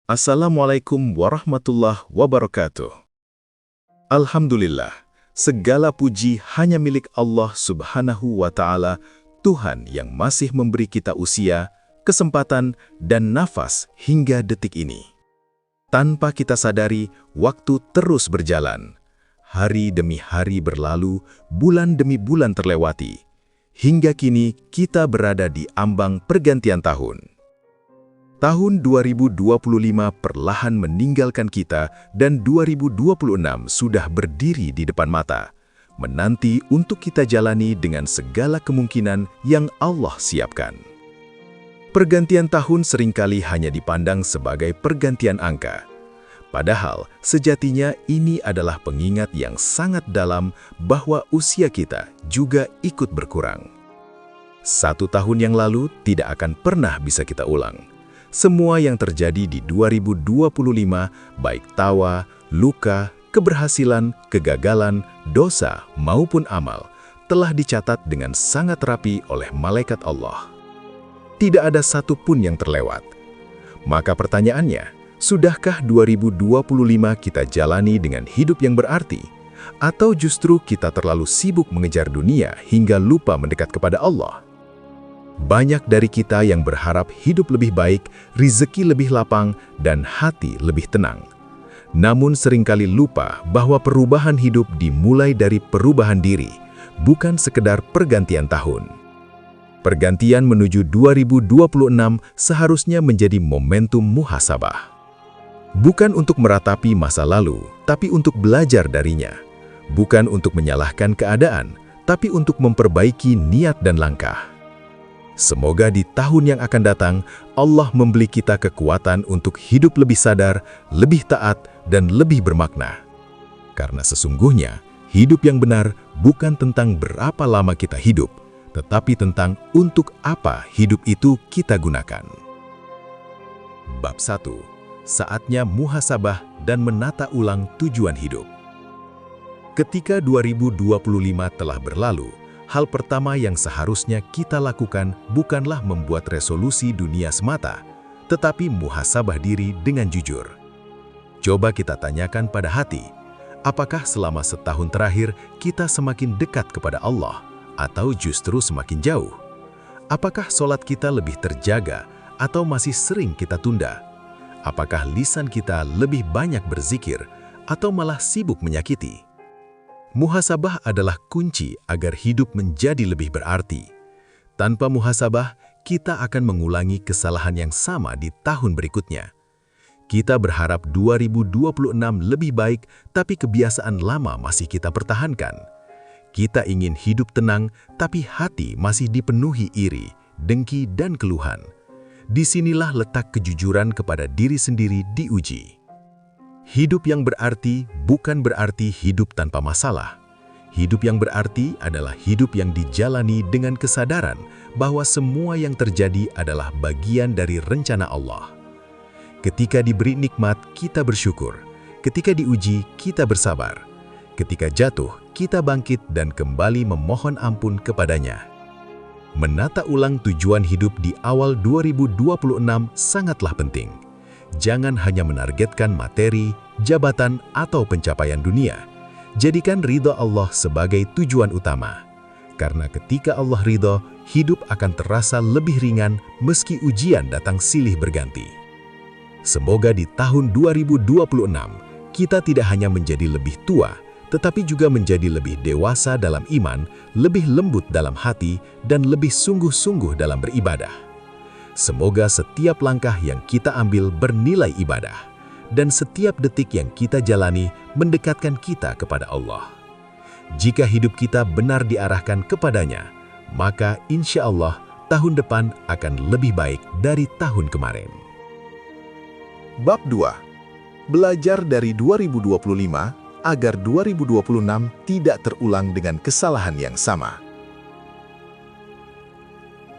Assalamualaikum warahmatullahi wabarakatuh. Alhamdulillah, segala puji hanya milik Allah Subhanahu wa Ta'ala, Tuhan yang masih memberi kita usia, kesempatan, dan nafas hingga detik ini. Tanpa kita sadari, waktu terus berjalan. Hari demi hari berlalu, bulan demi bulan terlewati. Hingga kini kita berada di ambang pergantian tahun. Tahun 2025 perlahan meninggalkan kita dan 2026 sudah berdiri di depan mata, menanti untuk kita jalani dengan segala kemungkinan yang Allah siapkan. Pergantian tahun seringkali hanya dipandang sebagai pergantian angka. Padahal sejatinya ini adalah pengingat yang sangat dalam bahwa usia kita juga ikut berkurang. 1 tahun yang lalu tidak akan pernah bisa kita ulang. Semua yang terjadi di 2025, baik tawa, luka, keberhasilan, kegagalan, dosa, maupun amal, telah dicatat dengan sangat rapi oleh malaikat Allah. Tidak ada satu pun yang terlewat. Maka pertanyaannya, sudahkah 2025 kita jalani dengan hidup yang berarti? Atau justru kita terlalu sibuk mengejar dunia hingga lupa mendekat kepada Allah? Banyak dari kita yang berharap hidup lebih baik, rezeki lebih lapang, dan hati lebih tenang. Namun seringkali lupa bahwa perubahan hidup dimulai dari perubahan diri, bukan sekedar pergantian tahun. Pergantian menuju 2026 seharusnya menjadi momentum muhasabah. Bukan untuk meratapi masa lalu, tapi untuk belajar darinya. Bukan untuk menyalahkan keadaan, tapi untuk memperbaiki niat dan langkah. Semoga di tahun yang akan datang, Allah memberi kita kekuatan untuk hidup lebih sadar, lebih taat, dan lebih bermakna. Karena sesungguhnya, hidup yang benar bukan tentang berapa lama kita hidup, tetapi tentang untuk apa hidup itu kita gunakan. Bab 1. Saatnya muhasabah dan menata ulang tujuan hidup. Ketika 2025 telah berlalu, hal pertama yang seharusnya kita lakukan bukanlah membuat resolusi dunia semata, tetapi muhasabah diri dengan jujur. Coba kita tanyakan pada hati, apakah selama setahun terakhir kita semakin dekat kepada Allah, atau justru semakin jauh? Apakah sholat kita lebih terjaga, atau masih sering kita tunda? Apakah lisan kita lebih banyak berzikir, atau malah sibuk menyakiti? Muhasabah adalah kunci agar hidup menjadi lebih berarti. Tanpa muhasabah, kita akan mengulangi kesalahan yang sama di tahun berikutnya. Kita berharap 2026 lebih baik, tapi kebiasaan lama masih kita pertahankan. Kita ingin hidup tenang, tapi hati masih dipenuhi iri, dengki, dan keluhan. Disinilah letak kejujuran kepada diri sendiri diuji. Hidup yang berarti bukan berarti hidup tanpa masalah. Hidup yang berarti adalah hidup yang dijalani dengan kesadaran bahwa semua yang terjadi adalah bagian dari rencana Allah. Ketika diberi nikmat, kita bersyukur. Ketika diuji, kita bersabar. Ketika jatuh, kita bangkit dan kembali memohon ampun kepadanya. Menata ulang tujuan hidup di awal 2026 sangatlah penting. Jangan hanya menargetkan materi, jabatan, atau pencapaian dunia. Jadikan ridho Allah sebagai tujuan utama. Karena ketika Allah ridho, hidup akan terasa lebih ringan meski ujian datang silih berganti. Semoga di tahun 2026, kita tidak hanya menjadi lebih tua, tetapi juga menjadi lebih dewasa dalam iman, lebih lembut dalam hati, dan lebih sungguh-sungguh dalam beribadah. Semoga setiap langkah yang kita ambil bernilai ibadah, dan setiap detik yang kita jalani mendekatkan kita kepada Allah. Jika hidup kita benar diarahkan kepadanya, maka insya Allah tahun depan akan lebih baik dari tahun kemarin. Bab 2. Belajar dari 2025 agar 2026 tidak terulang dengan kesalahan yang sama.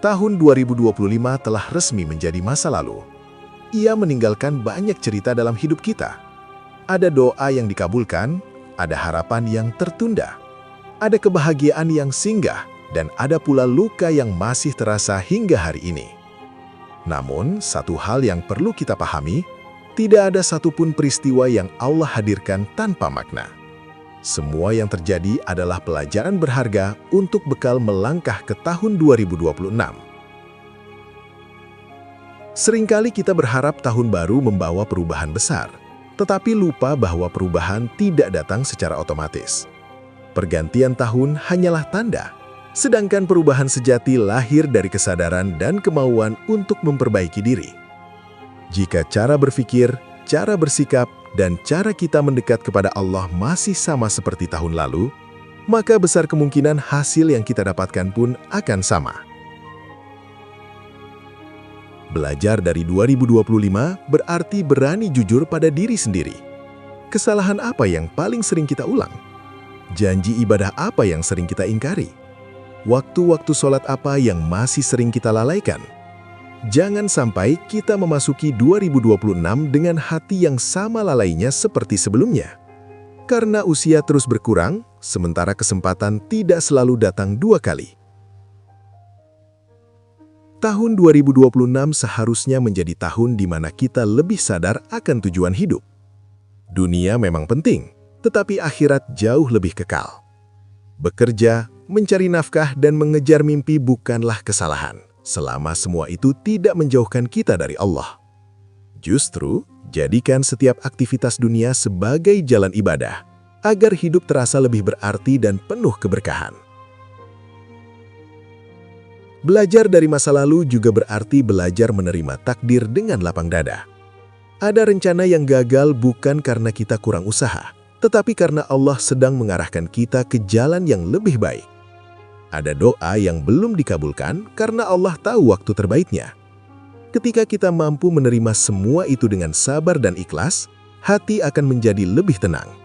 Tahun 2025 telah resmi menjadi masa lalu. Ia meninggalkan banyak cerita dalam hidup kita. Ada doa yang dikabulkan, ada harapan yang tertunda, ada kebahagiaan yang singgah, dan ada pula luka yang masih terasa hingga hari ini. Namun, satu hal yang perlu kita pahami, Tidak ada satupun peristiwa yang Allah hadirkan tanpa makna. Semua yang terjadi adalah pelajaran berharga untuk bekal melangkah ke tahun 2026. Seringkali kita berharap tahun baru membawa perubahan besar, tetapi lupa bahwa perubahan tidak datang secara otomatis. Pergantian tahun hanyalah tanda, sedangkan perubahan sejati lahir dari kesadaran dan kemauan untuk memperbaiki diri. Jika cara berpikir, cara bersikap, dan cara kita mendekat kepada Allah masih sama seperti tahun lalu, maka besar kemungkinan hasil yang kita dapatkan pun akan sama. Belajar dari 2025 berarti berani jujur pada diri sendiri. Kesalahan apa yang paling sering kita ulang? Janji ibadah apa yang sering kita ingkari? Waktu-waktu sholat apa yang masih sering kita lalaikan? Jangan sampai kita memasuki 2026 dengan hati yang sama lalainya seperti sebelumnya. Karena usia terus berkurang, sementara kesempatan tidak selalu datang dua kali. Tahun 2026 seharusnya menjadi tahun di mana kita lebih sadar akan tujuan hidup. Dunia memang penting, tetapi akhirat jauh lebih kekal. Bekerja, mencari nafkah, dan mengejar mimpi bukanlah kesalahan, selama semua itu tidak menjauhkan kita dari Allah. Justru, jadikan setiap aktivitas dunia sebagai jalan ibadah, agar hidup terasa lebih berarti dan penuh keberkahan. Belajar dari masa lalu juga berarti belajar menerima takdir dengan lapang dada. Ada rencana yang gagal bukan karena kita kurang usaha, tetapi karena Allah sedang mengarahkan kita ke jalan yang lebih baik. Ada doa yang belum dikabulkan karena Allah tahu waktu terbaiknya. Ketika kita mampu menerima semua itu dengan sabar dan ikhlas, hati akan menjadi lebih tenang.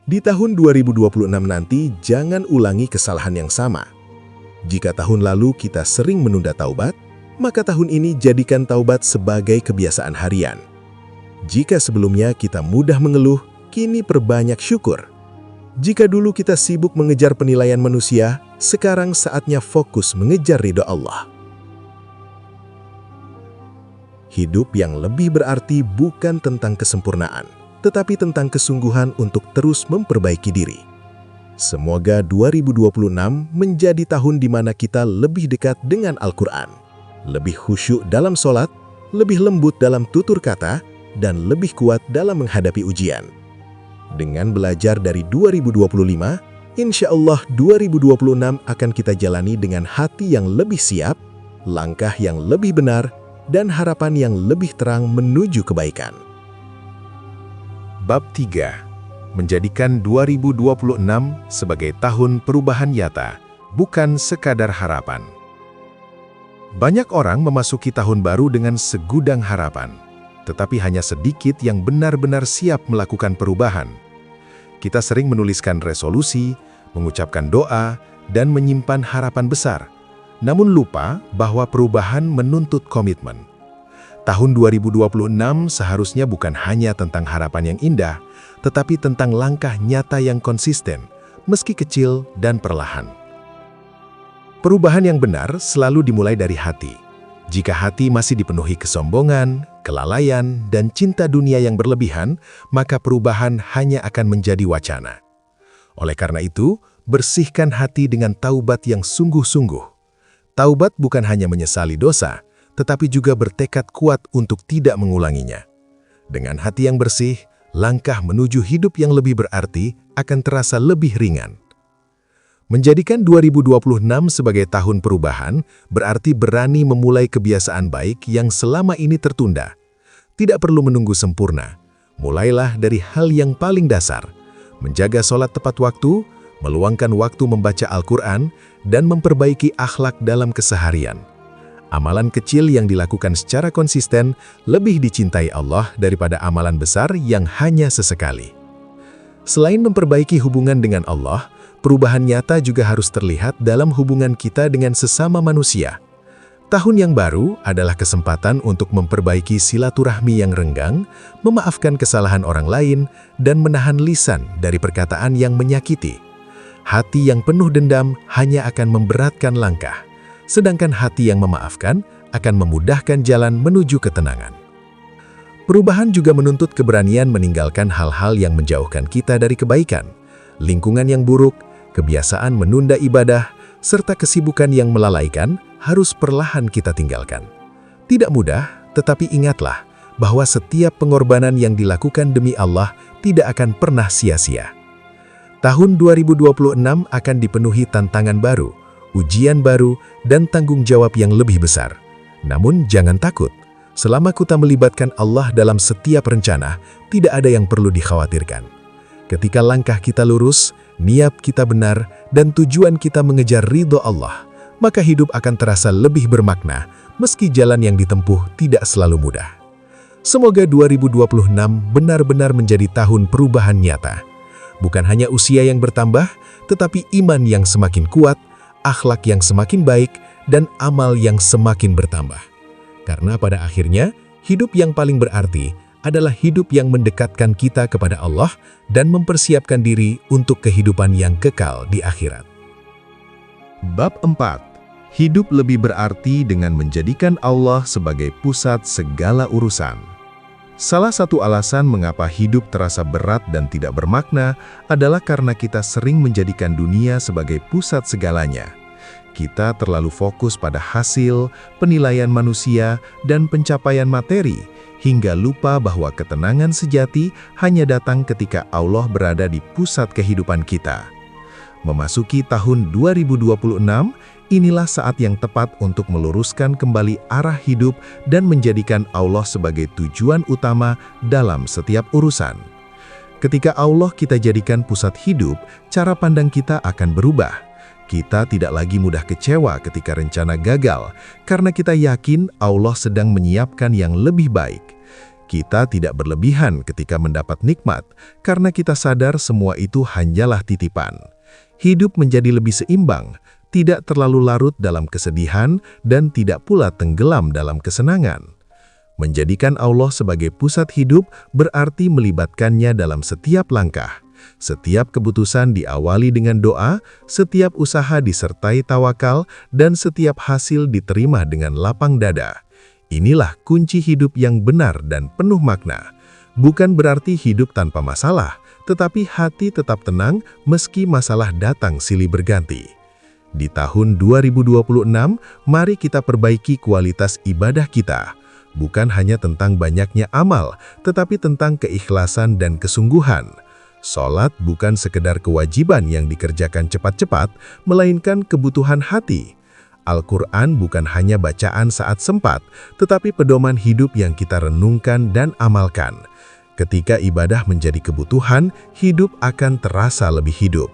Di tahun 2026 nanti, jangan ulangi kesalahan yang sama. Jika tahun lalu kita sering menunda taubat, maka tahun ini jadikan taubat sebagai kebiasaan harian. Jika sebelumnya kita mudah mengeluh, kini perbanyak syukur. Jika dulu kita sibuk mengejar penilaian manusia, sekarang saatnya fokus mengejar ridho Allah. Hidup yang lebih berarti bukan tentang kesempurnaan, tetapi tentang kesungguhan untuk terus memperbaiki diri. Semoga 2026 menjadi tahun di mana kita lebih dekat dengan Al-Quran, lebih khusyuk dalam sholat, lebih lembut dalam tutur kata, dan lebih kuat dalam menghadapi ujian. Dengan belajar dari 2025, insya Allah 2026 akan kita jalani dengan hati yang lebih siap, langkah yang lebih benar, dan harapan yang lebih terang menuju kebaikan. Bab 3. Menjadikan 2026 sebagai tahun perubahan nyata, bukan sekadar harapan. Banyak orang memasuki tahun baru dengan segudang harapan, tetapi hanya sedikit yang benar-benar siap melakukan perubahan. Kita sering menuliskan resolusi, mengucapkan doa, dan menyimpan harapan besar, namun lupa bahwa perubahan menuntut komitmen. Tahun 2026 seharusnya bukan hanya tentang harapan yang indah, tetapi tentang langkah nyata yang konsisten, meski kecil dan perlahan. Perubahan yang benar selalu dimulai dari hati. Jika hati masih dipenuhi kesombongan, kelalaian, dan cinta dunia yang berlebihan, maka perubahan hanya akan menjadi wacana. Oleh karena itu, bersihkan hati dengan taubat yang sungguh-sungguh. Taubat bukan hanya menyesali dosa, tetapi juga bertekad kuat untuk tidak mengulanginya. Dengan hati yang bersih, langkah menuju hidup yang lebih berarti akan terasa lebih ringan. Menjadikan 2026 sebagai tahun perubahan berarti berani memulai kebiasaan baik yang selama ini tertunda. Tidak perlu menunggu sempurna. Mulailah dari hal yang paling dasar, menjaga sholat tepat waktu, meluangkan waktu membaca Al-Quran, dan memperbaiki akhlak dalam keseharian. Amalan kecil yang dilakukan secara konsisten lebih dicintai Allah daripada amalan besar yang hanya sesekali. Selain memperbaiki hubungan dengan Allah, perubahan nyata juga harus terlihat dalam hubungan kita dengan sesama manusia. Tahun yang baru adalah kesempatan untuk memperbaiki silaturahmi yang renggang, memaafkan kesalahan orang lain, dan menahan lisan dari perkataan yang menyakiti. Hati yang penuh dendam hanya akan memberatkan langkah, sedangkan hati yang memaafkan akan memudahkan jalan menuju ketenangan. Perubahan juga menuntut keberanian meninggalkan hal-hal yang menjauhkan kita dari kebaikan, lingkungan yang buruk, kebiasaan menunda ibadah, serta kesibukan yang melalaikan harus perlahan kita tinggalkan. Tidak mudah, tetapi ingatlah bahwa setiap pengorbanan yang dilakukan demi Allah tidak akan pernah sia-sia. Tahun 2026 akan dipenuhi tantangan baru, ujian baru, dan tanggung jawab yang lebih besar. Namun jangan takut. Selama kita melibatkan Allah dalam setiap rencana, tidak ada yang perlu dikhawatirkan. Ketika langkah kita lurus, niat kita benar, dan tujuan kita mengejar ridho Allah, maka hidup akan terasa lebih bermakna, meski jalan yang ditempuh tidak selalu mudah. Semoga 2026 benar-benar menjadi tahun perubahan nyata. Bukan hanya usia yang bertambah, tetapi iman yang semakin kuat, akhlak yang semakin baik, dan amal yang semakin bertambah. Karena pada akhirnya, hidup yang paling berarti adalah hidup yang mendekatkan kita kepada Allah dan mempersiapkan diri untuk kehidupan yang kekal di akhirat. Bab 4. Hidup lebih berarti dengan menjadikan Allah sebagai pusat segala urusan. Salah satu alasan mengapa hidup terasa berat dan tidak bermakna adalah karena kita sering menjadikan dunia sebagai pusat segalanya. Kita terlalu fokus pada hasil, penilaian manusia, dan pencapaian materi, hingga lupa bahwa ketenangan sejati hanya datang ketika Allah berada di pusat kehidupan kita. Memasuki tahun 2026, inilah saat yang tepat untuk meluruskan kembali arah hidup dan menjadikan Allah sebagai tujuan utama dalam setiap urusan. Ketika Allah kita jadikan pusat hidup, cara pandang kita akan berubah. Kita tidak lagi mudah kecewa ketika rencana gagal, karena kita yakin Allah sedang menyiapkan yang lebih baik. Kita tidak berlebihan ketika mendapat nikmat, karena kita sadar semua itu hanyalah titipan. Hidup menjadi lebih seimbang, tidak terlalu larut dalam kesedihan, dan tidak pula tenggelam dalam kesenangan. Menjadikan Allah sebagai pusat hidup berarti melibatkannya dalam setiap langkah. Setiap keputusan diawali dengan doa, setiap usaha disertai tawakal, dan setiap hasil diterima dengan lapang dada. Inilah kunci hidup yang benar dan penuh makna. Bukan berarti hidup tanpa masalah, tetapi hati tetap tenang meski masalah datang silih berganti. Di tahun 2026, mari kita perbaiki kualitas ibadah kita. Bukan hanya tentang banyaknya amal, tetapi tentang keikhlasan dan kesungguhan. Sholat bukan sekedar kewajiban yang dikerjakan cepat-cepat, melainkan kebutuhan hati. Al-Quran bukan hanya bacaan saat sempat, tetapi pedoman hidup yang kita renungkan dan amalkan. Ketika ibadah menjadi kebutuhan, hidup akan terasa lebih hidup.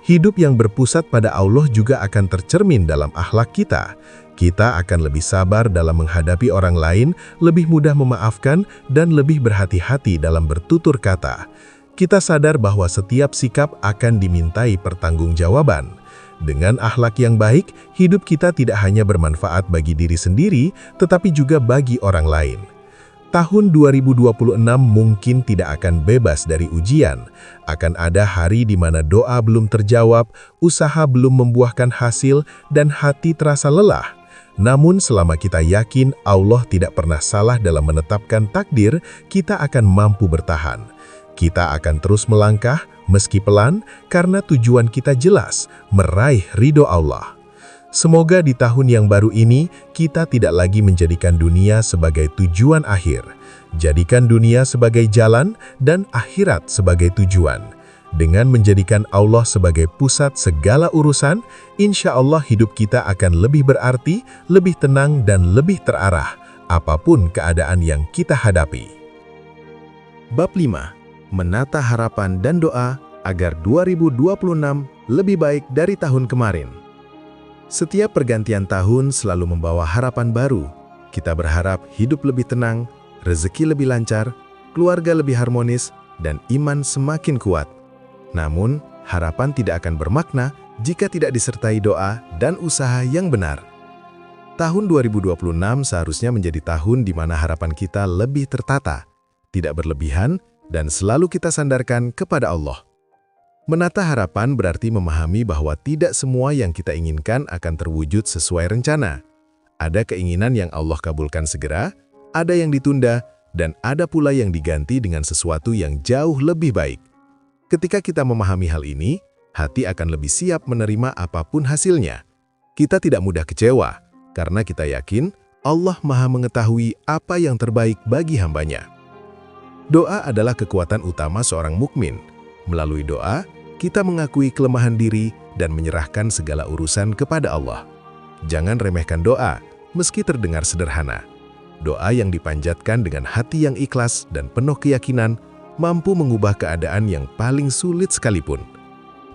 Hidup yang berpusat pada Allah juga akan tercermin dalam akhlak kita. Kita akan lebih sabar dalam menghadapi orang lain, lebih mudah memaafkan, dan lebih berhati-hati dalam bertutur kata. Kita sadar bahwa setiap sikap akan dimintai pertanggungjawaban. Dengan akhlak yang baik, hidup kita tidak hanya bermanfaat bagi diri sendiri, tetapi juga bagi orang lain. Tahun 2026 mungkin tidak akan bebas dari ujian. Akan ada hari di mana doa belum terjawab, usaha belum membuahkan hasil, dan hati terasa lelah. Namun selama kita yakin Allah tidak pernah salah dalam menetapkan takdir, kita akan mampu bertahan. Kita akan terus melangkah, meski pelan, karena tujuan kita jelas, meraih ridho Allah. Semoga di tahun yang baru ini, kita tidak lagi menjadikan dunia sebagai tujuan akhir. Jadikan dunia sebagai jalan, dan akhirat sebagai tujuan. Dengan menjadikan Allah sebagai pusat segala urusan, insya Allah hidup kita akan lebih berarti, lebih tenang, dan lebih terarah, apapun keadaan yang kita hadapi. Bab 5. Menata harapan dan doa agar 2026 lebih baik dari tahun kemarin. Setiap pergantian tahun selalu membawa harapan baru. Kita berharap hidup lebih tenang, rezeki lebih lancar, keluarga lebih harmonis, dan iman semakin kuat. Namun, harapan tidak akan bermakna jika tidak disertai doa dan usaha yang benar. Tahun 2026 seharusnya menjadi tahun di mana harapan kita lebih tertata, tidak berlebihan, dan selalu kita sandarkan kepada Allah. Menata harapan berarti memahami bahwa tidak semua yang kita inginkan akan terwujud sesuai rencana. Ada keinginan yang Allah kabulkan segera, ada yang ditunda, dan ada pula yang diganti dengan sesuatu yang jauh lebih baik. Ketika kita memahami hal ini, hati akan lebih siap menerima apapun hasilnya. Kita tidak mudah kecewa, karena kita yakin Allah Maha mengetahui apa yang terbaik bagi hambanya. Doa adalah kekuatan utama seorang mukmin. Melalui doa, kita mengakui kelemahan diri dan menyerahkan segala urusan kepada Allah. Jangan remehkan doa, meski terdengar sederhana. Doa yang dipanjatkan dengan hati yang ikhlas dan penuh keyakinan mampu mengubah keadaan yang paling sulit sekalipun.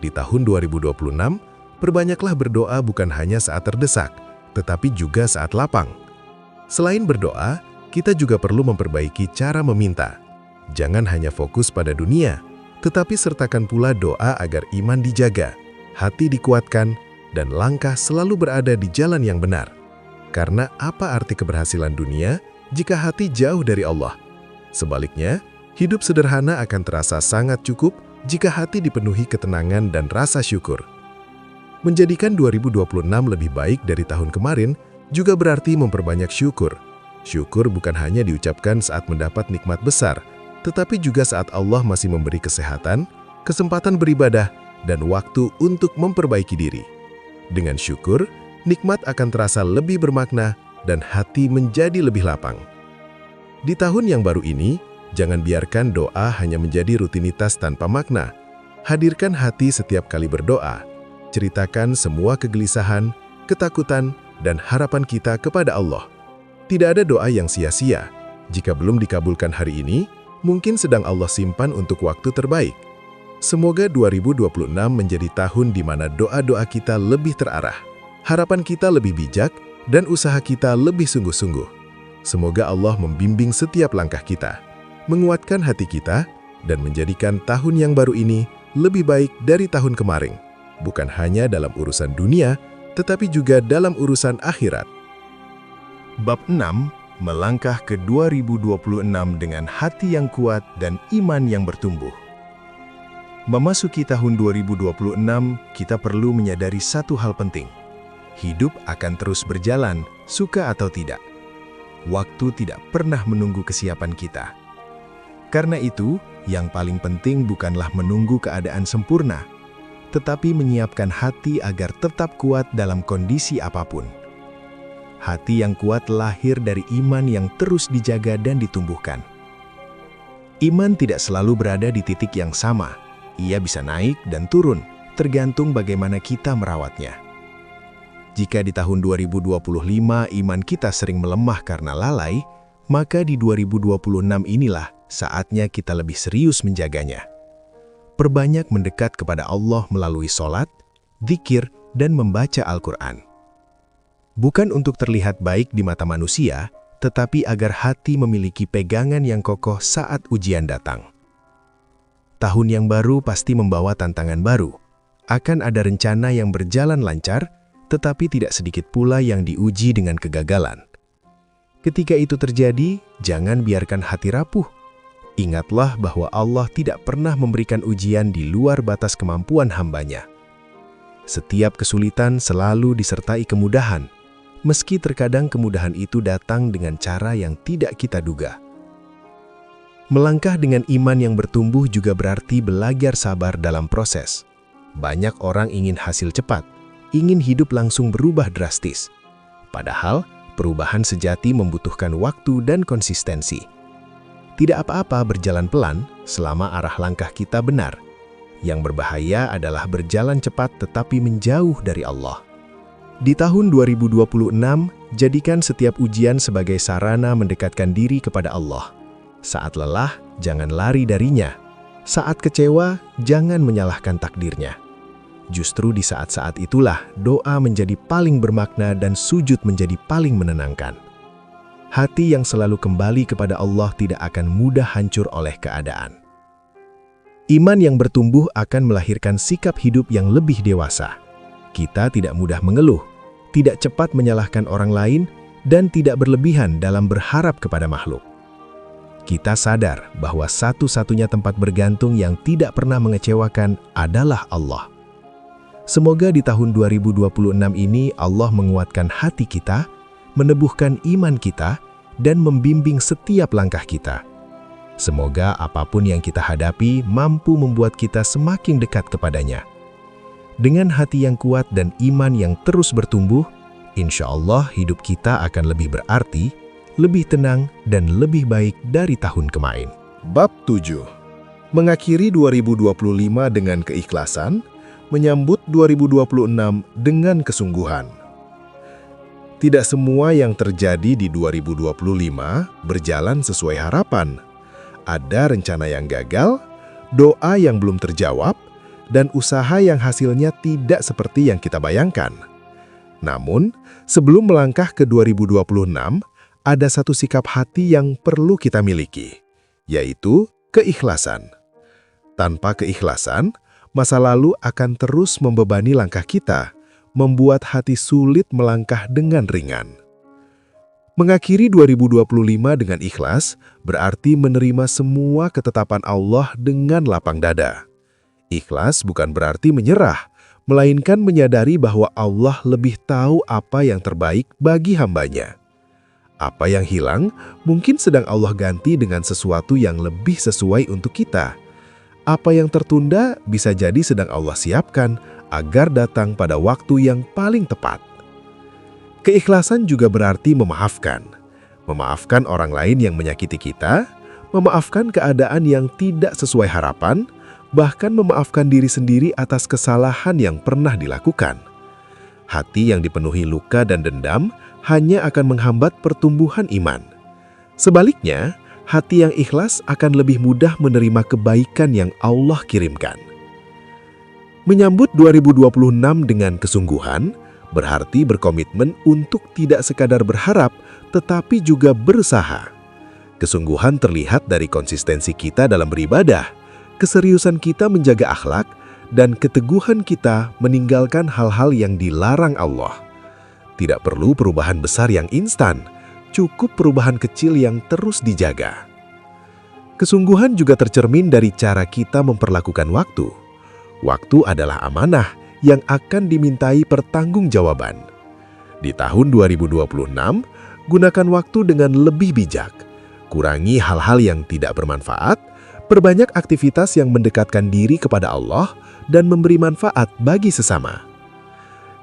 Di tahun 2026, perbanyaklah berdoa bukan hanya saat terdesak, tetapi juga saat lapang. Selain berdoa, kita juga perlu memperbaiki cara meminta. Jangan hanya fokus pada dunia, tetapi sertakan pula doa agar iman dijaga, hati dikuatkan, dan langkah selalu berada di jalan yang benar. Karena apa arti keberhasilan dunia jika hati jauh dari Allah? Sebaliknya, hidup sederhana akan terasa sangat cukup jika hati dipenuhi ketenangan dan rasa syukur. Menjadikan 2026 lebih baik dari tahun kemarin juga berarti memperbanyak syukur. Syukur bukan hanya diucapkan saat mendapat nikmat besar, tetapi juga saat Allah masih memberi kesehatan, kesempatan beribadah, dan waktu untuk memperbaiki diri. Dengan syukur, nikmat akan terasa lebih bermakna dan hati menjadi lebih lapang. Di tahun yang baru ini, jangan biarkan doa hanya menjadi rutinitas tanpa makna. Hadirkan hati setiap kali berdoa. Ceritakan semua kegelisahan, ketakutan, dan harapan kita kepada Allah. Tidak ada doa yang sia-sia. Jika belum dikabulkan hari ini, mungkin sedang Allah simpan untuk waktu terbaik. Semoga 2026 menjadi tahun di mana doa-doa kita lebih terarah, harapan kita lebih bijak, dan usaha kita lebih sungguh-sungguh. Semoga Allah membimbing setiap langkah kita, menguatkan hati kita, dan menjadikan tahun yang baru ini lebih baik dari tahun kemarin. Bukan hanya dalam urusan dunia, tetapi juga dalam urusan akhirat. Bab 6, melangkah ke 2026 dengan hati yang kuat dan iman yang bertumbuh. Memasuki tahun 2026, kita perlu menyadari satu hal penting. Hidup akan terus berjalan, suka atau tidak. Waktu tidak pernah menunggu kesiapan kita. Karena itu, yang paling penting bukanlah menunggu keadaan sempurna, tetapi menyiapkan hati agar tetap kuat dalam kondisi apapun. Hati yang kuat lahir dari iman yang terus dijaga dan ditumbuhkan. Iman tidak selalu berada di titik yang sama. Ia bisa naik dan turun, tergantung bagaimana kita merawatnya. Jika di tahun 2025 iman kita sering melemah karena lalai, maka di 2026 inilah saatnya kita lebih serius menjaganya. Perbanyak mendekat kepada Allah melalui sholat, dzikir, dan membaca Al-Quran. Bukan untuk terlihat baik di mata manusia, tetapi agar hati memiliki pegangan yang kokoh saat ujian datang. Tahun yang baru pasti membawa tantangan baru. Akan ada rencana yang berjalan lancar, tetapi tidak sedikit pula yang diuji dengan kegagalan. Ketika itu terjadi, jangan biarkan hati rapuh. Ingatlah bahwa Allah tidak pernah memberikan ujian di luar batas kemampuan hambanya. Setiap kesulitan selalu disertai kemudahan, meski terkadang kemudahan itu datang dengan cara yang tidak kita duga. Melangkah dengan iman yang bertumbuh juga berarti belajar sabar dalam proses. Banyak orang ingin hasil cepat, ingin hidup langsung berubah drastis. Padahal, perubahan sejati membutuhkan waktu dan konsistensi. Tidak apa-apa berjalan pelan selama arah langkah kita benar. Yang berbahaya adalah berjalan cepat tetapi menjauh dari Allah. Di tahun 2026, jadikan setiap ujian sebagai sarana mendekatkan diri kepada Allah. Saat lelah, jangan lari darinya. Saat kecewa, jangan menyalahkan takdirnya. Justru di saat-saat itulah doa menjadi paling bermakna dan sujud menjadi paling menenangkan. Hati yang selalu kembali kepada Allah tidak akan mudah hancur oleh keadaan. Iman yang bertumbuh akan melahirkan sikap hidup yang lebih dewasa. Kita tidak mudah mengeluh, tidak cepat menyalahkan orang lain, dan tidak berlebihan dalam berharap kepada makhluk. Kita sadar bahwa satu-satunya tempat bergantung yang tidak pernah mengecewakan adalah Allah. Semoga di tahun 2026 ini Allah menguatkan hati kita, menebuhkan iman kita, dan membimbing setiap langkah kita. Semoga apapun yang kita hadapi mampu membuat kita semakin dekat kepadanya. Dengan hati yang kuat dan iman yang terus bertumbuh, insya Allah hidup kita akan lebih berarti, lebih tenang, dan lebih baik dari tahun kemarin. Bab 7. Mengakhiri 2025 dengan keikhlasan, menyambut 2026 dengan kesungguhan. Tidak semua yang terjadi di 2025 berjalan sesuai harapan. Ada rencana yang gagal, doa yang belum terjawab, dan usaha yang hasilnya tidak seperti yang kita bayangkan. Namun, sebelum melangkah ke 2026, ada satu sikap hati yang perlu kita miliki, yaitu keikhlasan. Tanpa keikhlasan, masa lalu akan terus membebani langkah kita, membuat hati sulit melangkah dengan ringan. Mengakhiri 2025 dengan ikhlas berarti menerima semua ketetapan Allah dengan lapang dada. Ikhlas bukan berarti menyerah, melainkan menyadari bahwa Allah lebih tahu apa yang terbaik bagi hambanya. Apa yang hilang mungkin sedang Allah ganti dengan sesuatu yang lebih sesuai untuk kita. Apa yang tertunda bisa jadi sedang Allah siapkan agar datang pada waktu yang paling tepat. Keikhlasan juga berarti memaafkan. Memaafkan orang lain yang menyakiti kita, memaafkan keadaan yang tidak sesuai harapan, bahkan memaafkan diri sendiri atas kesalahan yang pernah dilakukan. Hati yang dipenuhi luka dan dendam hanya akan menghambat pertumbuhan iman. Sebaliknya, hati yang ikhlas akan lebih mudah menerima kebaikan yang Allah kirimkan. Menyambut 2026 dengan kesungguhan berarti berkomitmen untuk tidak sekadar berharap, tetapi juga berusaha. Kesungguhan terlihat dari konsistensi kita dalam beribadah, keseriusan kita menjaga akhlak, dan keteguhan kita meninggalkan hal-hal yang dilarang Allah. Tidak perlu perubahan besar yang instan, cukup perubahan kecil yang terus dijaga. Kesungguhan juga tercermin dari cara kita memperlakukan waktu. Waktu adalah amanah yang akan dimintai pertanggungjawaban. Di tahun 2026, gunakan waktu dengan lebih bijak. Kurangi hal-hal yang tidak bermanfaat, perbanyak aktivitas yang mendekatkan diri kepada Allah, dan memberi manfaat bagi sesama.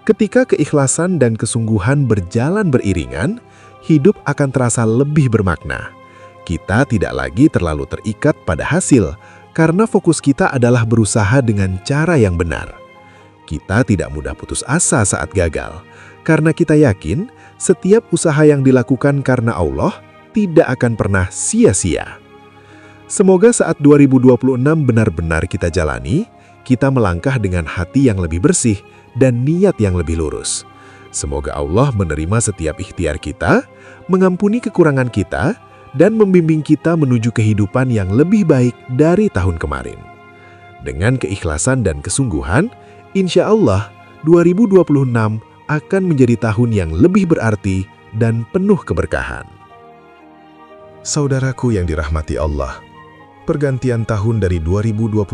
Ketika keikhlasan dan kesungguhan berjalan beriringan, hidup akan terasa lebih bermakna. Kita tidak lagi terlalu terikat pada hasil, karena fokus kita adalah berusaha dengan cara yang benar. Kita tidak mudah putus asa saat gagal, karena kita yakin setiap usaha yang dilakukan karena Allah tidak akan pernah sia-sia. Semoga saat 2026 benar-benar kita jalani, kita melangkah dengan hati yang lebih bersih dan niat yang lebih lurus. Semoga Allah menerima setiap ikhtiar kita, mengampuni kekurangan kita, dan membimbing kita menuju kehidupan yang lebih baik dari tahun kemarin. Dengan keikhlasan dan kesungguhan, insya Allah 2026 akan menjadi tahun yang lebih berarti dan penuh keberkahan. Saudaraku yang dirahmati Allah, pergantian tahun dari 2025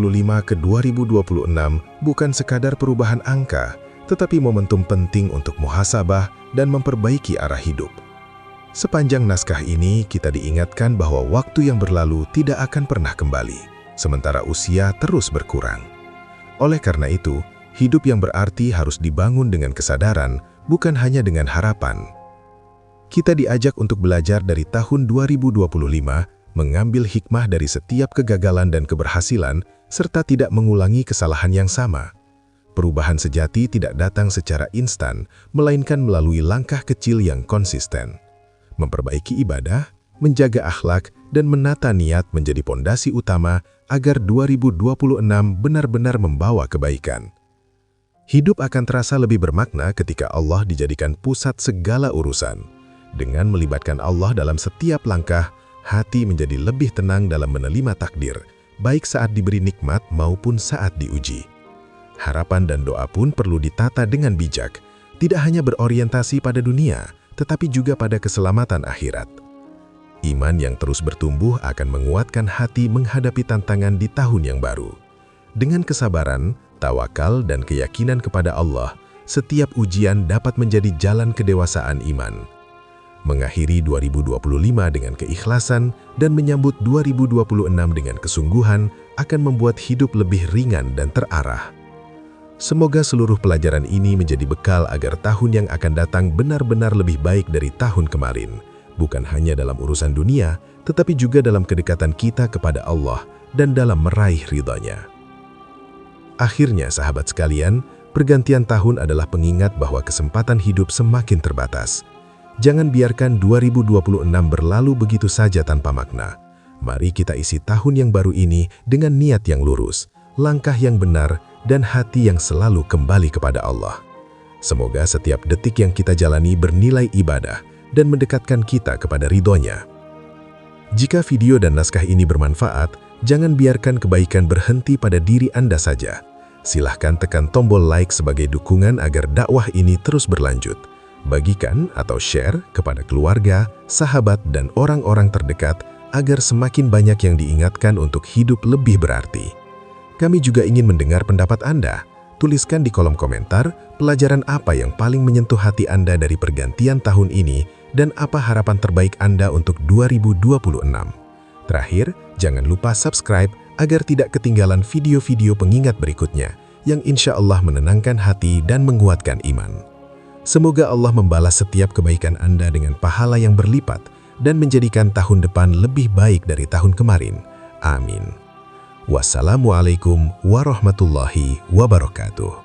ke 2026 bukan sekadar perubahan angka, tetapi momentum penting untuk muhasabah dan memperbaiki arah hidup. Sepanjang naskah ini, kita diingatkan bahwa waktu yang berlalu tidak akan pernah kembali, sementara usia terus berkurang. Oleh karena itu, hidup yang berarti harus dibangun dengan kesadaran, bukan hanya dengan harapan. Kita diajak untuk belajar dari tahun 2025, mengambil hikmah dari setiap kegagalan dan keberhasilan, serta tidak mengulangi kesalahan yang sama. Perubahan sejati tidak datang secara instan, melainkan melalui langkah kecil yang konsisten. Memperbaiki ibadah, menjaga akhlak, dan menata niat menjadi pondasi utama agar 2026 benar-benar membawa kebaikan. Hidup akan terasa lebih bermakna ketika Allah dijadikan pusat segala urusan. Dengan melibatkan Allah dalam setiap langkah, hati menjadi lebih tenang dalam menerima takdir, baik saat diberi nikmat maupun saat diuji. Harapan dan doa pun perlu ditata dengan bijak, tidak hanya berorientasi pada dunia, tetapi juga pada keselamatan akhirat. Iman yang terus bertumbuh akan menguatkan hati menghadapi tantangan di tahun yang baru. Dengan kesabaran, tawakal, dan keyakinan kepada Allah, setiap ujian dapat menjadi jalan kedewasaan iman. mengakhiri 2025 dengan keikhlasan, dan menyambut 2026 dengan kesungguhan akan membuat hidup lebih ringan dan terarah. Semoga seluruh pelajaran ini menjadi bekal agar tahun yang akan datang benar-benar lebih baik dari tahun kemarin, bukan hanya dalam urusan dunia, tetapi juga dalam kedekatan kita kepada Allah dan dalam meraih ridha-Nya. Akhirnya, sahabat sekalian, pergantian tahun adalah pengingat bahwa kesempatan hidup semakin terbatas. Jangan biarkan 2026 berlalu begitu saja tanpa makna. Mari kita isi tahun yang baru ini dengan niat yang lurus, langkah yang benar, dan hati yang selalu kembali kepada Allah. Semoga setiap detik yang kita jalani bernilai ibadah dan mendekatkan kita kepada ridho-Nya. Jika video dan naskah ini bermanfaat, jangan biarkan kebaikan berhenti pada diri Anda saja. Silahkan tekan tombol like sebagai dukungan agar dakwah ini terus berlanjut. Bagikan atau share kepada keluarga, sahabat, dan orang-orang terdekat agar semakin banyak yang diingatkan untuk hidup lebih berarti. Kami juga ingin mendengar pendapat Anda. Tuliskan di kolom komentar pelajaran apa yang paling menyentuh hati Anda dari pergantian tahun ini dan apa harapan terbaik Anda untuk 2026. Terakhir, jangan lupa subscribe agar tidak ketinggalan video-video pengingat berikutnya yang insya Allah menenangkan hati dan menguatkan iman. Semoga Allah membalas setiap kebaikan Anda dengan pahala yang berlipat dan menjadikan tahun depan lebih baik dari tahun kemarin. Amin. Wassalamualaikum warahmatullahi wabarakatuh.